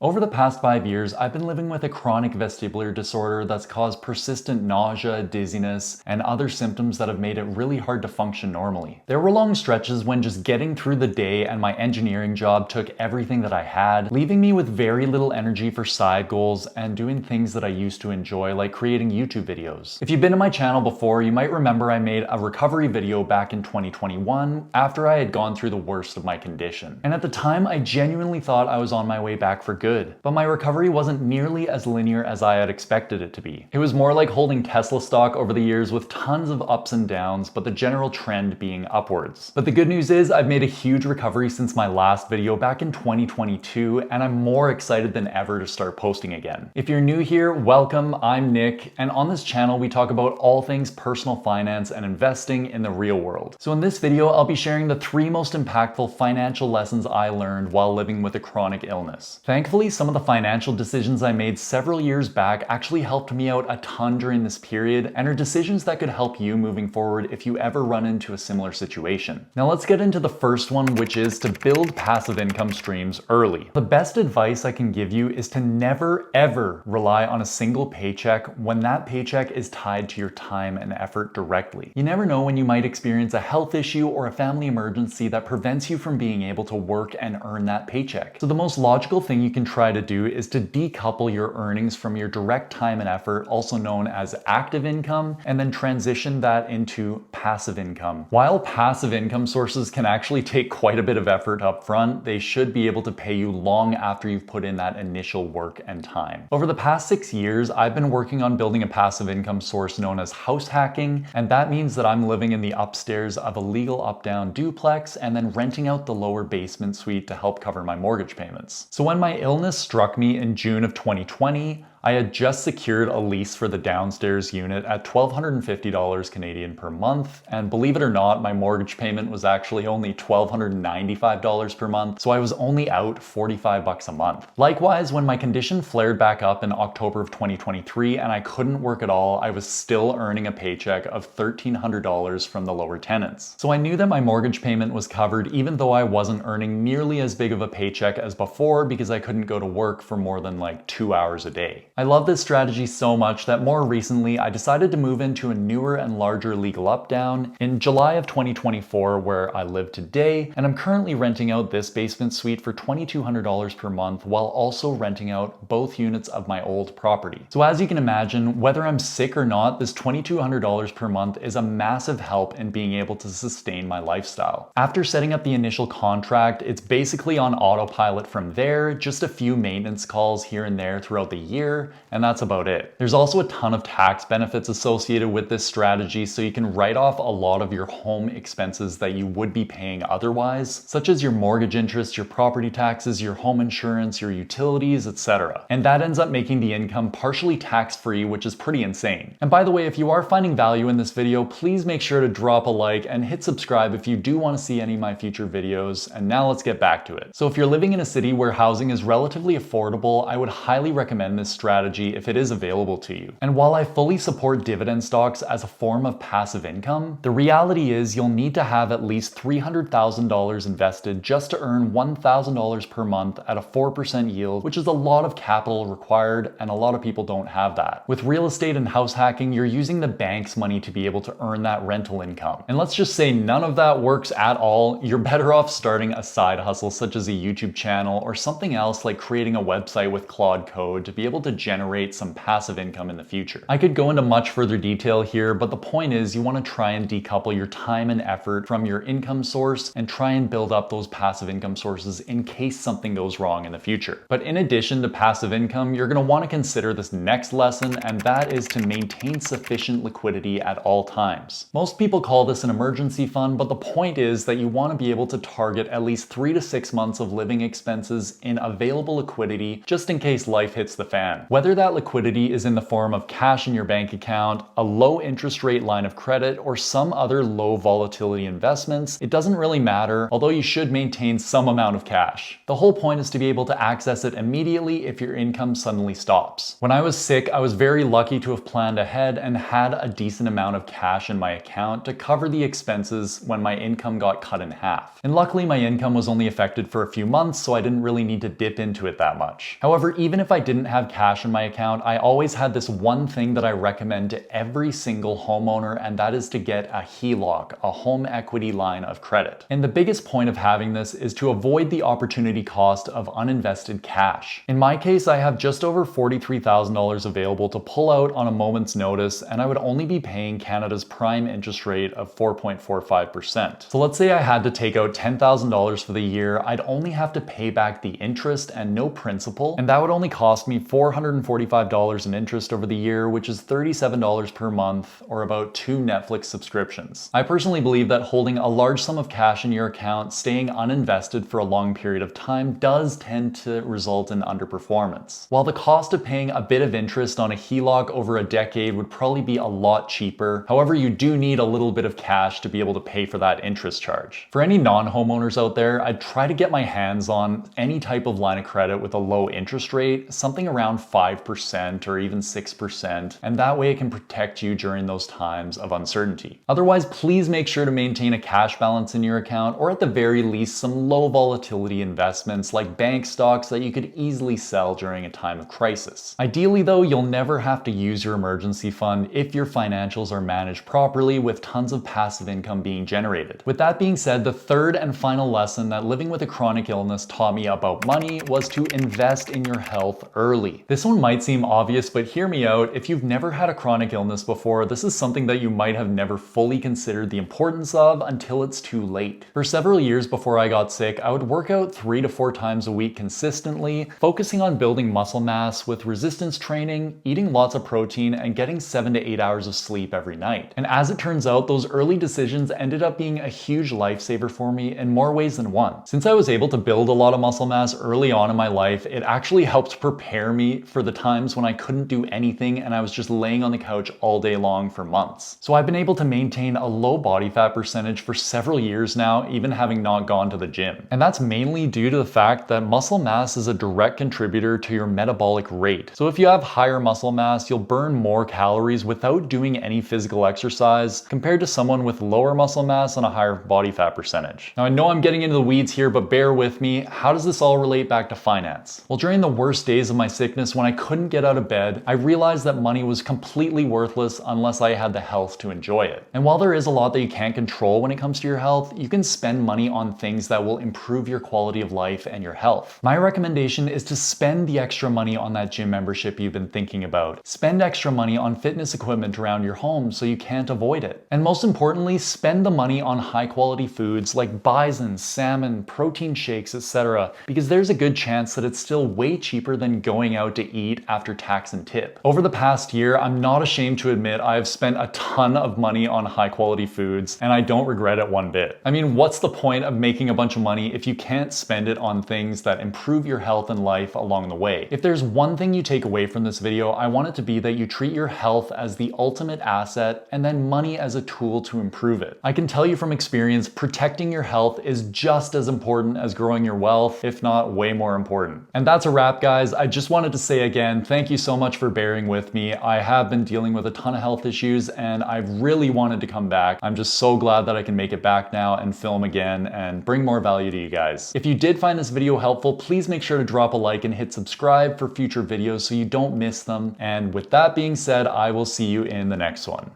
Over the past 5 years, I've been living with a chronic vestibular disorder that's caused persistent nausea, dizziness, and other symptoms that have made it really hard to function normally. There were long stretches when just getting through the day and my engineering job took everything that I had, leaving me with very little energy for side goals and doing things that I used to enjoy, like creating YouTube videos. If you've been to my channel before, you might remember I made a recovery video back in 2021 after I had gone through the worst of my condition. And at the time, I genuinely thought I was on my way back for good. But my recovery wasn't nearly as linear as I had expected it to be. It was more like holding Tesla stock over the years with tons of ups and downs, but the general trend being upwards. But the good news is I've made a huge recovery since my last video back in 2022, and I'm more excited than ever to start posting again. If you're new here, welcome, I'm Nick, and on this channel we talk about all things personal finance and investing in the real world. So in this video, I'll be sharing the 3 most impactful financial lessons I learned while living with a chronic illness. Thankfully, some of the financial decisions I made several years back actually helped me out a ton during this period and are decisions that could help you moving forward if you ever run into a similar situation. Now let's get into the first one, which is to build passive income streams early. The best advice I can give you is to never ever rely on a single paycheck when that paycheck is tied to your time and effort directly. You never know when you might experience a health issue or a family emergency that prevents you from being able to work and earn that paycheck. So the most logical thing you can try to do is to decouple your earnings from your direct time and effort, also known as active income, and then transition that into passive income. While passive income sources can actually take quite a bit of effort up front, they should be able to pay you long after you've put in that initial work and time. Over the past 6 years, I've been working on building a passive income source known as house hacking, and that means that I'm living in the upstairs of a legal up-down duplex and then renting out the lower basement suite to help cover my mortgage payments. So when my illness struck me in June of 2020, I had just secured a lease for the downstairs unit at $1,250 Canadian per month, and believe it or not, my mortgage payment was actually only $1,295 per month, so I was only out $45 a month. Likewise, when my condition flared back up in October of 2023 and I couldn't work at all, I was still earning a paycheck of $1,300 from the lower tenants. So I knew that my mortgage payment was covered even though I wasn't earning nearly as big of a paycheck as before because I couldn't go to work for more than like 2 hours a day. I love this strategy so much that more recently I decided to move into a newer and larger legal up-down in July of 2024 where I live today, and I'm currently renting out this basement suite for $2,200 per month while also renting out both units of my old property. So as you can imagine, whether I'm sick or not, this $2,200 per month is a massive help in being able to sustain my lifestyle. After setting up the initial contract, it's basically on autopilot from there, just a few maintenance calls here and there throughout the year, and that's about it. There's also a ton of tax benefits associated with this strategy, so you can write off a lot of your home expenses that you would be paying otherwise, such as your mortgage interest, your property taxes, your home insurance, your utilities, etc. And that ends up making the income partially tax-free, which is pretty insane. And by the way, if you are finding value in this video, please make sure to drop a like and hit subscribe if you do want to see any of my future videos. And now let's get back to it. So if you're living in a city where housing is relatively affordable, I would highly recommend this strategy if it is available to you. And while I fully support dividend stocks as a form of passive income, the reality is you'll need to have at least $300,000 invested just to earn $1,000 per month at a 4% yield, which is a lot of capital required, and a lot of people don't have that. With real estate and house hacking, you're using the bank's money to be able to earn that rental income. And let's just say none of that works at all. You're better off starting a side hustle such as a YouTube channel or something else like creating a website with Claude Code to be able to generate some passive income in the future. I could go into much further detail here, but the point is you want to try and decouple your time and effort from your income source and try and build up those passive income sources in case something goes wrong in the future. But in addition to passive income, you're going to want to consider this next lesson, and that is to maintain sufficient liquidity at all times. Most people call this an emergency fund, but the point is that you want to be able to target at least 3 to 6 months of living expenses in available liquidity just in case life hits the fan. Whether that liquidity is in the form of cash in your bank account, a low interest rate line of credit, or some other low volatility investments, it doesn't really matter, although you should maintain some amount of cash. The whole point is to be able to access it immediately if your income suddenly stops. When I was sick, I was very lucky to have planned ahead and had a decent amount of cash in my account to cover the expenses when my income got cut in half. And luckily my income was only affected for a few months, so I didn't really need to dip into it that much. However, even if I didn't have cash in my account, I always had this one thing that I recommend to every single homeowner, and that is to get a HELOC, a home equity line of credit. And the biggest point of having this is to avoid the opportunity cost of uninvested cash. In my case, I have just over $43,000 available to pull out on a moment's notice, and I would only be paying Canada's prime interest rate of 4.45%. So let's say I had to take out $10,000 for the year, I'd only have to pay back the interest and no principal, and that would only cost me $445 in interest over the year, which is $37 per month, or about 2 Netflix subscriptions. I personally believe that holding a large sum of cash in your account, staying uninvested for a long period of time, does tend to result in underperformance. While the cost of paying a bit of interest on a HELOC over a decade would probably be a lot cheaper, however, you do need a little bit of cash to be able to pay for that interest charge. For any non-homeowners out there, I'd try to get my hands on any type of line of credit with a low interest rate, something around 5% or even 6%, and that way it can protect you during those times of uncertainty. Otherwise, please make sure to maintain a cash balance in your account, or at the very least some low volatility investments like bank stocks that you could easily sell during a time of crisis. Ideally though, you'll never have to use your emergency fund if your financials are managed properly with tons of passive income being generated. With that being said, the third and final lesson that living with a chronic illness taught me about money was to invest in your health early. This one might seem obvious, but hear me out. If you've never had a chronic illness before, this is something that you might have never fully considered the importance of until it's too late. For several years before I got sick, I would work out 3 to 4 times a week consistently, focusing on building muscle mass with resistance training, eating lots of protein, and getting 7 to 8 hours of sleep every night. And as it turns out, those early decisions ended up being a huge lifesaver for me in more ways than one. Since I was able to build a lot of muscle mass early on in my life, it actually helped prepare me for the times when I couldn't do anything and I was just laying on the couch all day long for months. So I've been able to maintain a low body fat percentage for several years now, even having not gone to the gym. And that's mainly due to the fact that muscle mass is a direct contributor to your metabolic rate. So if you have higher muscle mass, you'll burn more calories without doing any physical exercise compared to someone with lower muscle mass and a higher body fat percentage. Now I know I'm getting into the weeds here, but bear with me. How does this all relate back to finance? Well, during the worst days of my sickness, when I couldn't get out of bed, I realized that money was completely worthless unless I had the health to enjoy it. And while there is a lot that you can't control when it comes to your health, you can spend money on things that will improve your quality of life and your health. My recommendation is to spend the extra money on that gym membership you've been thinking about. Spend extra money on fitness equipment around your home so you can't avoid it. And most importantly, spend the money on high quality foods like bison, salmon, protein shakes, etc. because there's a good chance that it's still way cheaper than going out to eat after tax and tip. Over the past year, I'm not ashamed to admit I've spent a ton of money on high quality foods, and I don't regret it one bit. I mean, what's the point of making a bunch of money if you can't spend it on things that improve your health and life along the way? If there's one thing you take away from this video, I want it to be that you treat your health as the ultimate asset and then money as a tool to improve it. I can tell you from experience, protecting your health is just as important as growing your wealth, if not way more important. And that's a wrap, guys. I just wanted to say again, thank you so much for bearing with me. I have been dealing with a ton of health issues and I've really wanted to come back. I'm just so glad that I can make it back now and film again and bring more value to you guys. If you did find this video helpful, please make sure to drop a like and hit subscribe for future videos so you don't miss them. And with that being said, I will see you in the next one.